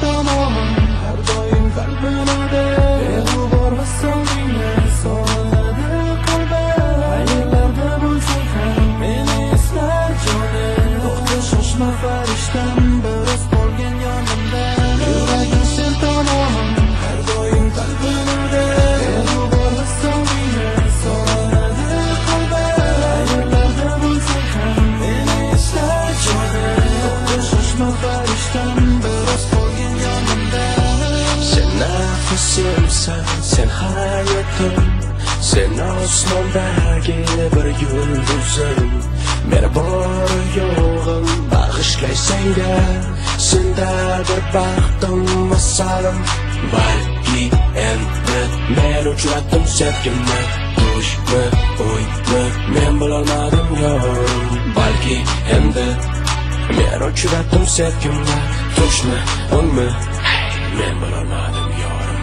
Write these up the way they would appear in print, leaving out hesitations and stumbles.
tamomim har doim qalbimda. E'tibor va sevgingni so'radi qalbim. Qayerlarda bo'lsang ham meni eslar jonim. To'xta shoshma farishtam, biroz qolgan yonimda. Yuragim sen tamomim har doim qalbimda. E'tibor va sevgingni so'radi qalbim. Qayerlarda bo'lsang ham meni eslar jonim. To'xta shoshma farishtam, biroz qolgan yonimda. Sen nafasimsan, sen hayotim, sen osmondagi bir yulduzim. Meni bor yo'g'im bag'ishlay senga, senda bir baxtim masalim. Balki endi men uchratdim sevgimni, tushmi o'ymi men bilolmadim yo'rim. Balki endi men uchratdim sevgimni, tushmi o'ymi men bilolmadim yo'rim.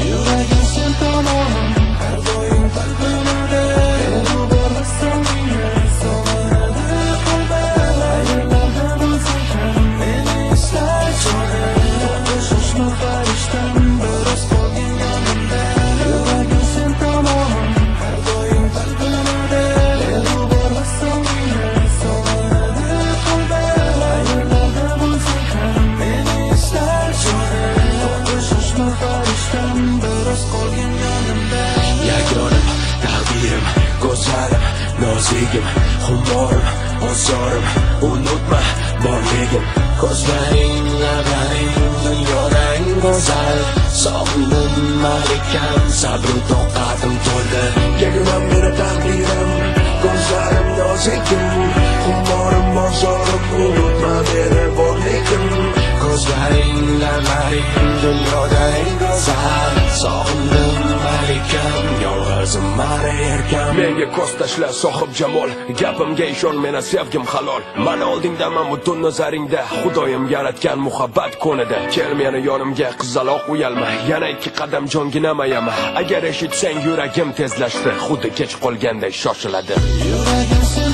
Yuragim sen tamomim har doim qalbimda. E'tibor va sevgingni so'radi qalbim. Qayerlarda bo'lsang ham meni eslar jonim. To'xta shoshma farishtam, biroz qolgan yonimda. Yuragim sen tamomim har doim qalbimda. E'tibor va sevgingni so'radi qalbim. Qayerlarda bo'lsang ham meni eslar jonim. To'xta shoshma farishtam, biroz qolgan yonimda. Yagonim, taqdirim, go'zalim, nozigim, xumorim, ozorim, unutma borligim. Ko'zlaring, lablaring, dunyodan go'zal. Sog'indim malikam, sabr toqatim to'ldi. Yagonam meni taqdirim, go'zalim, nozigim, xumorim, ozorim, unutma meni borligim. Ko'zlaring, lablaring, dunyodan go'zal. Sog'indim malikam, yolg'izim mani erkam. Menga ko'z tashla sohib jamol, gapimga ishon, meni sevgim halol. Mana oldingdaman butun nazaringda, Xudoyim yaratgan muhabbat ko'nida. Kel meni yonimga, qizaloq uyalma, yana 2 qadam jonginama. Agar eshitsang yuragim tezlashdi, xuddi kech qolganday shoshiladi. Yuragim sen